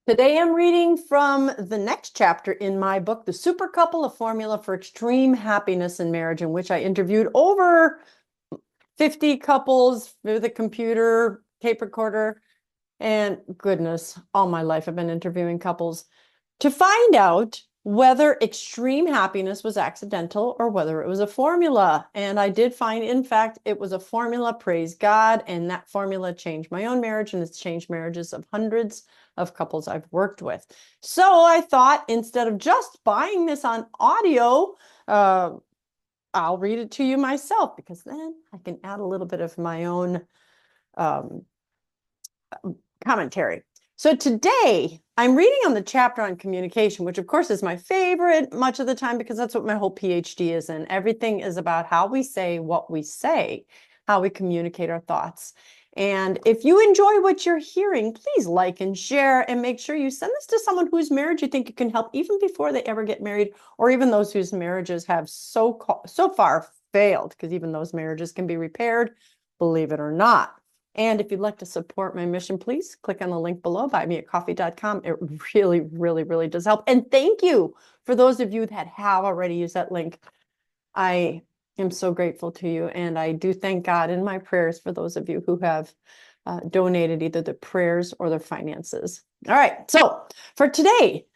Today I'm reading from the next chapter in my book, The Super Couple, A Formula for Extreme Happiness in Marriage, in which I interviewed over 50 couples with a computer, tape recorder, and goodness, all my life I've been interviewing couples to find out whether extreme happiness was accidental or whether it was a formula. And I did find, in fact, it was a formula, praise God, and that formula changed my own marriage, and it's changed marriages of hundreds of couples I've worked with. So I thought, instead of just buying this on audio, I'll read it to you myself, because then I can add a little bit of my own commentary. So today I'm reading on the chapter on communication, which of course is my favorite much of the time, because that's what my whole PhD is in. Everything is about how we say what we say, how we communicate our thoughts. And if you enjoy what you're hearing, please like and share, and make sure you send this to someone whose marriage you think it can help, even before they ever get married, or even those whose marriages have so far failed, because even those marriages can be repaired, believe it or not. And if you'd like to support my mission, please click on the link below, buymeacoffee.com. It really, really, really does help. And thank you for those of you that have already used that link. I am so grateful to you. And I do thank God in my prayers for those of you who have donated either their prayers or their finances. All right. So for today,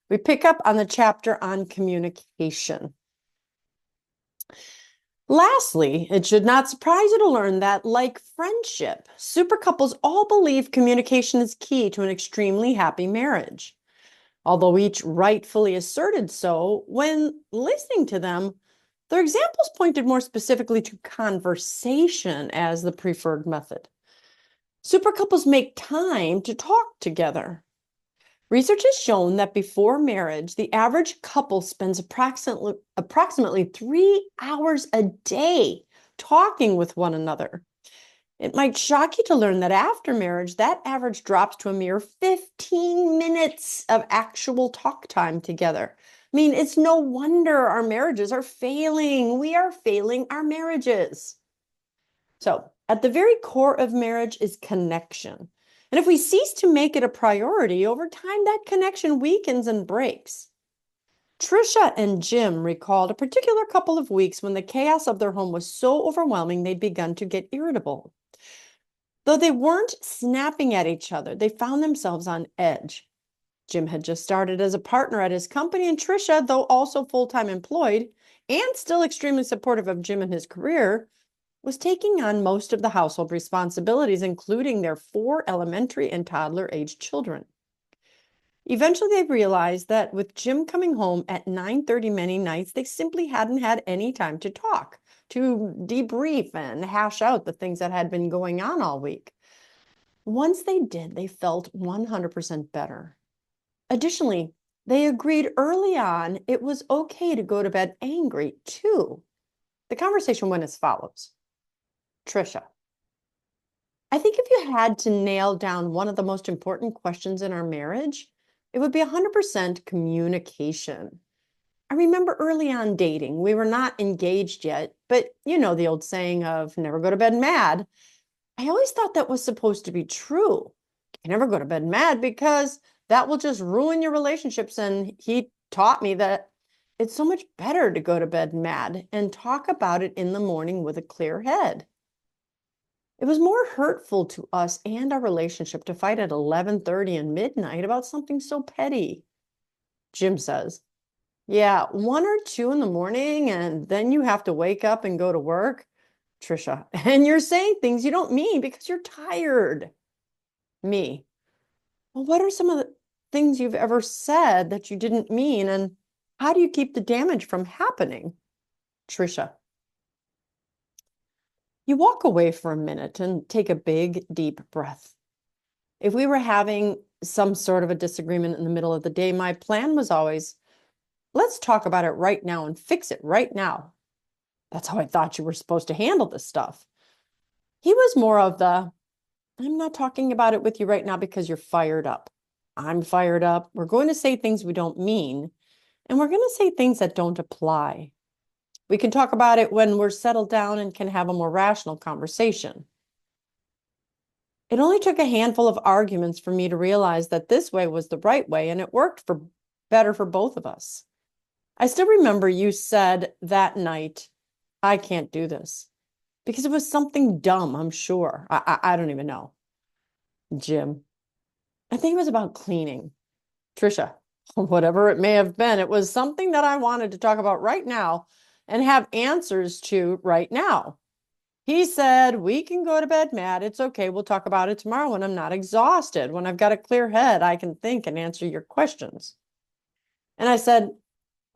we pick up on the chapter on communication. Lastly, it should not surprise you to learn that, like friendship, super couples all believe communication is key to an extremely happy marriage. Although each rightfully asserted so, when listening to them, their examples pointed more specifically to conversation as the preferred method. Super couples make time to talk together. Research has shown that before marriage, the average couple spends approximately 3 hours a day talking with one another. It might shock you to learn that after marriage, that average drops to a mere 15 minutes of actual talk time together. I mean, it's no wonder our marriages are failing. We are failing our marriages. So, at the very core of marriage is connection. And if we cease to make it a priority, over time that connection weakens and breaks. Trisha and Jim recalled a particular couple of weeks when the chaos of their home was so overwhelming they'd begun to get irritable. Though they weren't snapping at each other, they found themselves on edge. Jim had just started as a partner at his company, and Trisha, though also full-time employed and still extremely supportive of Jim and his career, was taking on most of the household responsibilities, including their 4 elementary and toddler-aged children. Eventually, they realized that with Jim coming home at 9:30 many nights, they simply hadn't had any time to talk, to debrief and hash out the things that had been going on all week. Once they did, they felt 100% better. Additionally, they agreed early on it was okay to go to bed angry, too. The conversation went as follows. Trisha, I think if you had to nail down one of the most important questions in our marriage, it would be 100% communication. I remember early on dating, we were not engaged yet, but you know the old saying of never go to bed mad. I always thought that was supposed to be true. You never go to bed mad because that will just ruin your relationships. And he taught me that it's so much better to go to bed mad and talk about it in the morning with a clear head. It was more hurtful to us and our relationship to fight at 11:30 and midnight about something so petty. Jim says, yeah, 1 or 2 in the morning, and then you have to wake up and go to work. Trisha, and you're saying things you don't mean because you're tired. Me, well, what are some of the things you've ever said that you didn't mean, and how do you keep the damage from happening? Trisha, you walk away for a minute and take a big, deep breath. If we were having some sort of a disagreement in the middle of the day, my plan was always, let's talk about it right now and fix it right now. That's how I thought you were supposed to handle this stuff. He was more of the, I'm not talking about it with you right now because you're fired up. I'm fired up. We're going to say things we don't mean, and we're going to say things that don't apply. We can talk about it when we're settled down and can have a more rational conversation. It only took a handful of arguments for me to realize that this way was the right way, and it worked for better for both of us. I still remember you said that night, I can't do this. Because it was something dumb, I'm sure. I don't even know. Jim, I think it was about cleaning. Trisha, whatever it may have been, it was something that I wanted to talk about right now and have answers to right now. He said, we can go to bed, Matt. It's okay. We'll talk about it tomorrow when I'm not exhausted. When I've got a clear head, I can think and answer your questions. And I said,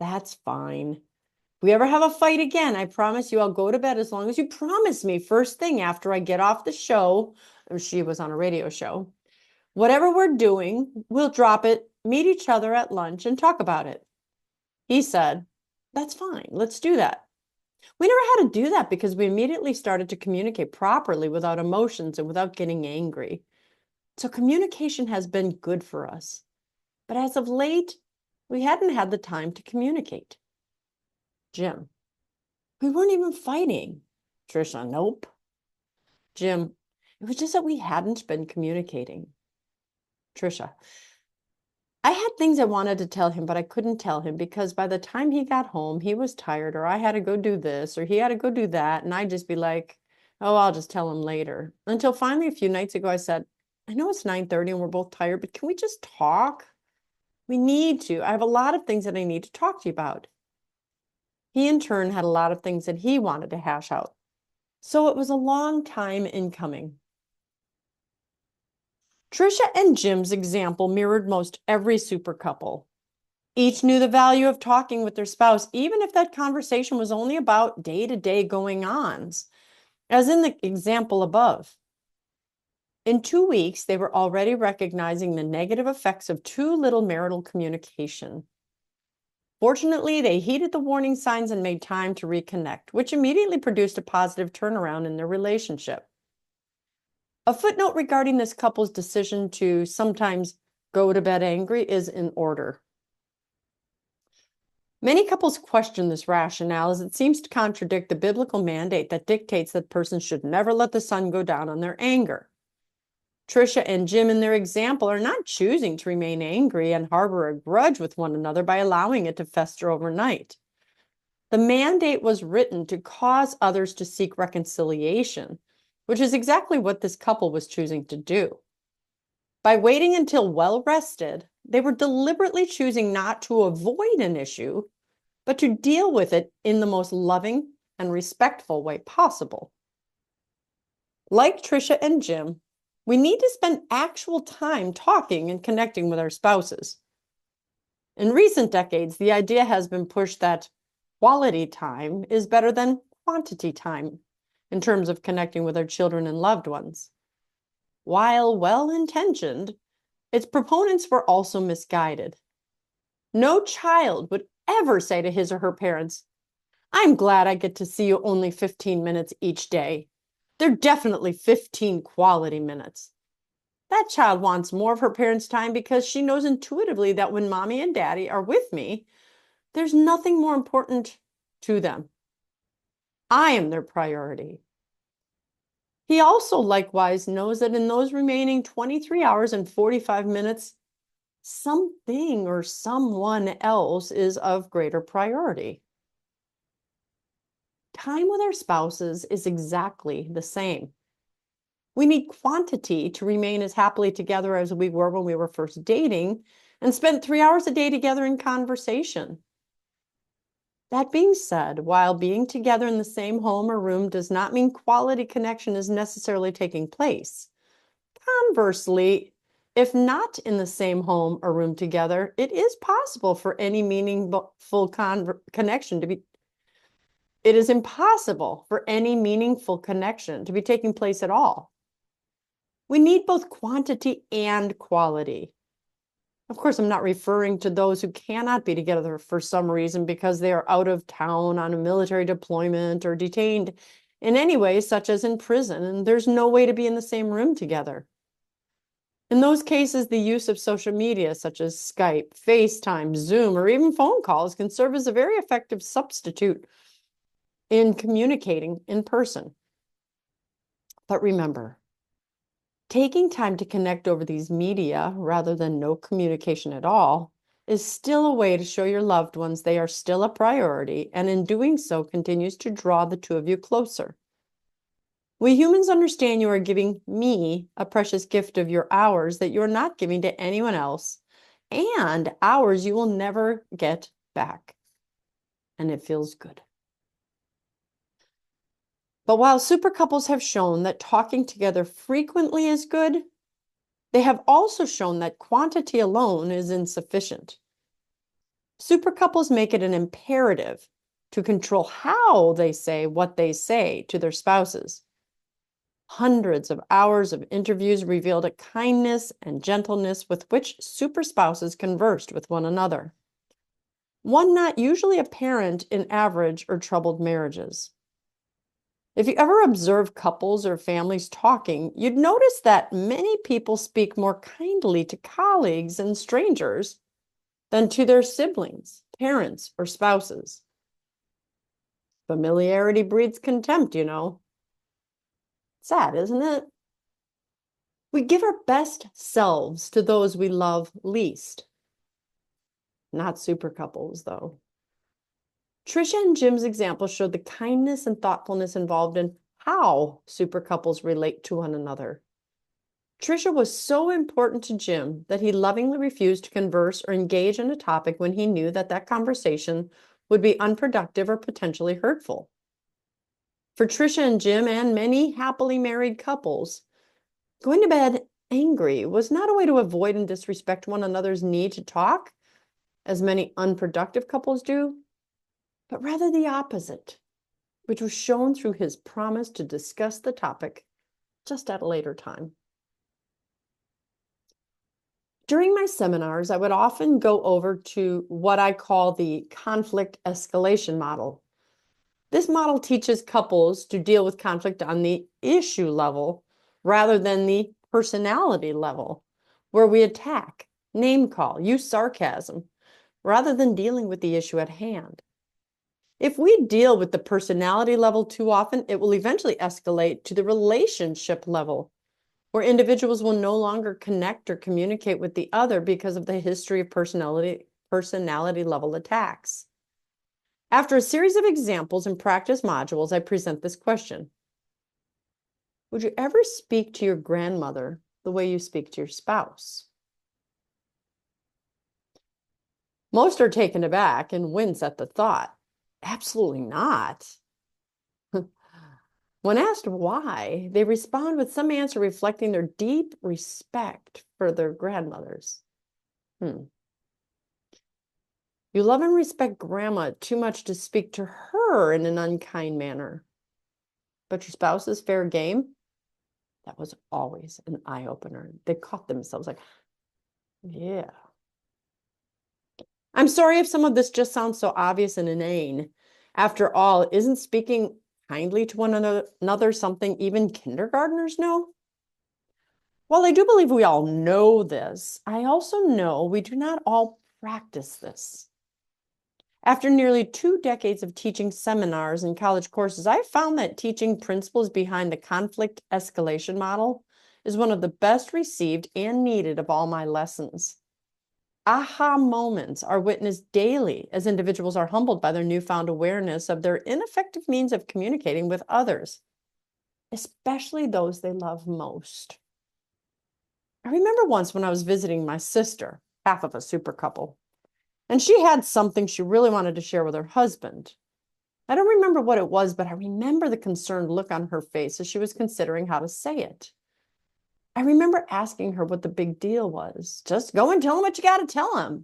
that's fine. If we ever have a fight again, I promise you I'll go to bed as long as you promise me first thing after I get off the show. She was on a radio show. Whatever we're doing, we'll drop it, meet each other at lunch, and talk about it. He said, that's fine. Let's do that. We never had to do that because we immediately started to communicate properly without emotions and without getting angry. So communication has been good for us. But as of late, we hadn't had the time to communicate. Jim, we weren't even fighting. Trisha, nope. Jim, it was just that we hadn't been communicating. Trisha, I had things I wanted to tell him, but I couldn't tell him because by the time he got home, he was tired, or I had to go do this, or he had to go do that. And I'd just be like, oh, I'll just tell him later. Until finally, a few nights ago, I said, I know it's 9:30 and we're both tired, but can we just talk? We need to. I have a lot of things that I need to talk to you about. He, in turn, had a lot of things that he wanted to hash out. So it was a long time in coming. Trisha and Jim's example mirrored most every super couple. Each knew the value of talking with their spouse, even if that conversation was only about day-to-day going-ons, as in the example above. In 2 weeks, they were already recognizing the negative effects of too little marital communication. Fortunately, they heeded the warning signs and made time to reconnect, which immediately produced a positive turnaround in their relationship. A footnote regarding this couple's decision to sometimes go to bed angry is in order. Many couples question this rationale as it seems to contradict the biblical mandate that dictates that persons should never let the sun go down on their anger. Trisha and Jim, in their example, are not choosing to remain angry and harbor a grudge with one another by allowing it to fester overnight. The mandate was written to cause others to seek reconciliation, which is exactly what this couple was choosing to do. By waiting until well rested, they were deliberately choosing not to avoid an issue, but to deal with it in the most loving and respectful way possible. Like Trisha and Jim, we need to spend actual time talking and connecting with our spouses. In recent decades, the idea has been pushed that quality time is better than quantity time in terms of connecting with our children and loved ones. While well-intentioned, its proponents were also misguided. No child would ever say to his or her parents, I'm glad I get to see you only 15 minutes each day. They're definitely 15 quality minutes. That child wants more of her parents' time because she knows intuitively that when mommy and daddy are with me, there's nothing more important to them. I am their priority. He also likewise knows that in those remaining 23 hours and 45 minutes, something or someone else is of greater priority. Time with our spouses is exactly the same. We need quantity to remain as happily together as we were when we were first dating and spent 3 hours a day together in conversation. That being said, while being together in the same home or room does not mean quality connection is necessarily taking place. Conversely, if not in the same home or room together, it is possible for any meaningful connection to be it is impossible for any meaningful connection to be taking place at all. We need both quantity and quality. Of course, I'm not referring to those who cannot be together for some reason because they are out of town on a military deployment or detained in any way, such as in prison, and there's no way to be in the same room together. In those cases, the use of social media such as Skype, FaceTime, Zoom, or even phone calls can serve as a very effective substitute in communicating in person. But remember, Taking time to connect over these media rather than no communication at all is still a way to show your loved ones they are still a priority, and in doing so continues to draw the two of you closer. We humans understand you are giving me a precious gift of your hours that you're not giving to anyone else, and hours you will never get back. And it feels good. But while super couples have shown that talking together frequently is good, they have also shown that quantity alone is insufficient. Super couples make it an imperative to control how they say what they say to their spouses. Hundreds of hours of interviews revealed a kindness and gentleness with which super spouses conversed with one another, one not usually apparent in average or troubled marriages. If you ever observe couples or families talking, you'd notice that many people speak more kindly to colleagues and strangers than to their siblings, parents, or spouses. Familiarity breeds contempt, you know. Sad, isn't it? We give our best selves to those we love least. Not super couples, though. Trisha and Jim's example showed the kindness and thoughtfulness involved in how super couples relate to one another. Trisha was so important to Jim that he lovingly refused to converse or engage in a topic when he knew that that conversation would be unproductive or potentially hurtful. For Trisha and Jim and many happily married couples, going to bed angry was not a way to avoid and disrespect one another's need to talk, as many unproductive couples do, but rather the opposite, which was shown through his promise to discuss the topic just at a later time. During my seminars, I would often go over to what I call the conflict escalation model. This model teaches couples to deal with conflict on the issue level rather than the personality level, where we attack, name call, use sarcasm, rather than dealing with the issue at hand. If we deal with the personality level too often, it will eventually escalate to the relationship level, where individuals will no longer connect or communicate with the other because of the history of personality level attacks. After a series of examples and practice modules, I present this question. Would you ever speak to your grandmother the way you speak to your spouse? Most are taken aback and wince at the thought. Absolutely not. When asked why, they respond with some answer reflecting their deep respect for their grandmothers. You love and respect grandma too much to speak to her in an unkind manner. But your spouse is fair game? That was always an eye-opener. They caught themselves like, yeah. I'm sorry if some of this just sounds so obvious and inane. After all, isn't speaking kindly to one another something even kindergartners know? While I do believe we all know this, I also know we do not all practice this. After nearly 2 decades of teaching seminars and college courses, I found that teaching principles behind the conflict escalation model is one of the best received and needed of all my lessons. Aha moments are witnessed daily as individuals are humbled by their newfound awareness of their ineffective means of communicating with others, especially those they love most. I remember once when I was visiting my sister, half of a super couple, and she had something she really wanted to share with her husband. I don't remember what it was, but I remember the concerned look on her face as she was considering how to say it. I remember asking her what the big deal was. Just go and tell him what you got to tell him.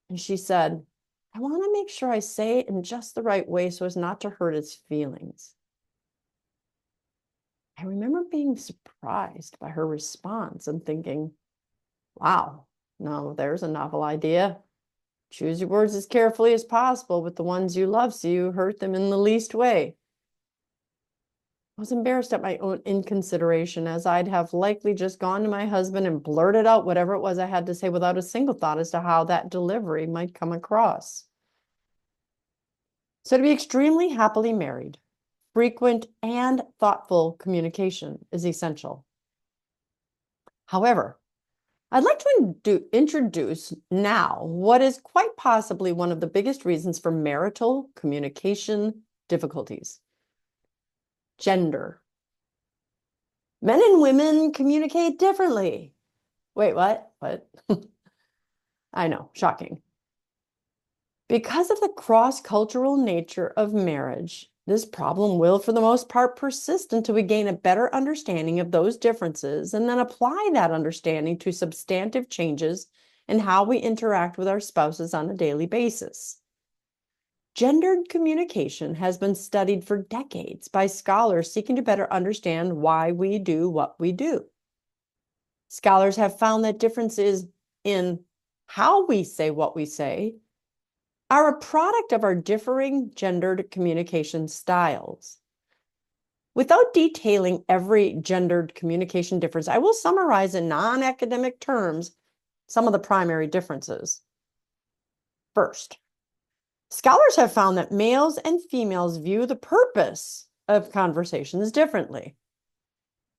And she said, I want to make sure I say it in just the right way so as not to hurt his feelings. I remember being surprised by her response and thinking, wow, no, there's a novel idea. Choose your words as carefully as possible with the ones you love so you hurt them in the least way. I was embarrassed at my own inconsideration, as I'd have likely just gone to my husband and blurted out whatever it was I had to say without a single thought as to how that delivery might come across. So to be extremely happily married, frequent and thoughtful communication is essential. However, I'd like to introduce now what is quite possibly one of the biggest reasons for marital communication difficulties: gender. Men and women communicate differently. Wait, what? What? I know, shocking. Because of the cross-cultural nature of marriage, this problem will, for the most part, persist until we gain a better understanding of those differences and then apply that understanding to substantive changes in how we interact with our spouses on a daily basis. Gendered communication has been studied for decades by scholars seeking to better understand why we do what we do. Scholars have found that differences in how we say what we say are a product of our differing gendered communication styles. Without detailing every gendered communication difference, I will summarize in non-academic terms some of the primary differences. First, scholars have found that males and females view the purpose of conversations differently.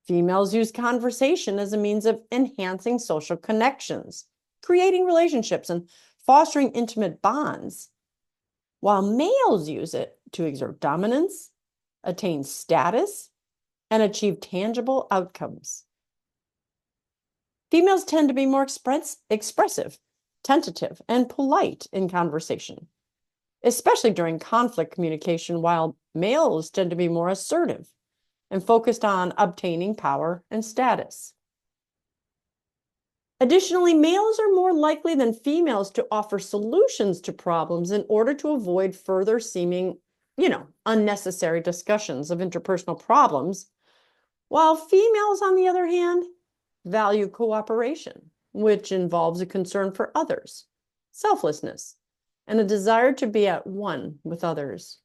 Females use conversation as a means of enhancing social connections, creating relationships, and fostering intimate bonds, while males use it to exert dominance, attain status, and achieve tangible outcomes. Females tend to be more expressive, tentative, and polite in conversation, especially during conflict communication, while males tend to be more assertive and focused on obtaining power and status. Additionally, males are more likely than females to offer solutions to problems in order to avoid further seeming, unnecessary discussions of interpersonal problems, while females, on the other hand, value cooperation, which involves a concern for others, selflessness, and a desire to be at one with others.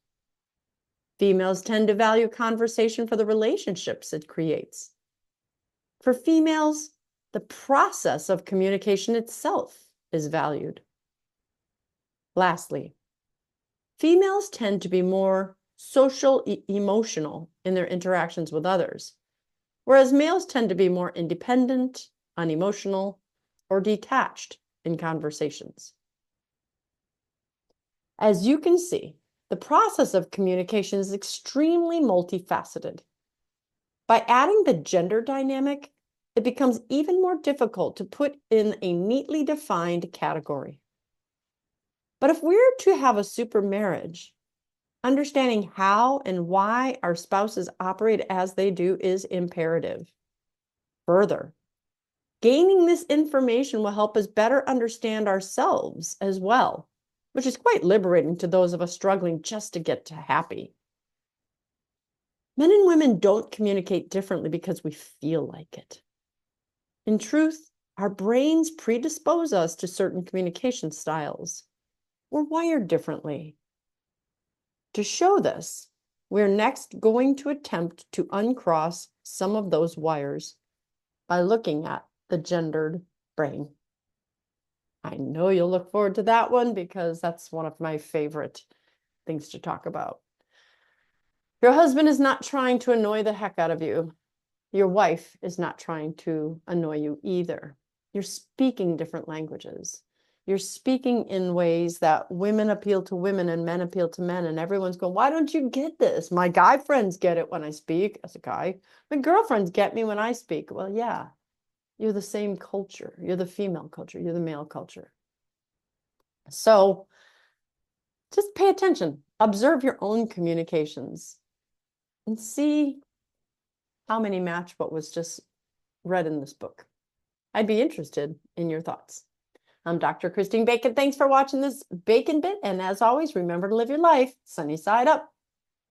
Females tend to value conversation for the relationships it creates. For females, the process of communication itself is valued. Lastly, females tend to be more social emotional in their interactions with others, whereas males tend to be more independent, unemotional, or detached in conversations. As you can see, the process of communication is extremely multifaceted. By adding the gender dynamic, it becomes even more difficult to put in a neatly defined category. But if we're to have a super marriage, understanding how and why our spouses operate as they do is imperative. Further, gaining this information will help us better understand ourselves as well, which is quite liberating to those of us struggling just to get to happy. Men and women don't communicate differently because we feel like it. In truth, our brains predispose us to certain communication styles. We're wired differently. To show this, we're next going to attempt to uncross some of those wires by looking at the gendered brain. I know you'll look forward to that one because that's one of my favorite things to talk about. Your husband is not trying to annoy the heck out of you. Your wife is not trying to annoy you either. You're speaking different languages. You're speaking in ways that women appeal to women and men appeal to men. And everyone's going, why don't you get this? My guy friends get it when I speak as a guy. My girlfriends get me when I speak. Well, yeah, you're the same culture. You're the female culture. You're the male culture. So just pay attention. Observe your own communications and see how many match what was just read in this book. I'd be interested in your thoughts. I'm Dr. Christine Bacon. Thanks for watching this Bacon Bit. And as always, remember to live your life sunny side up.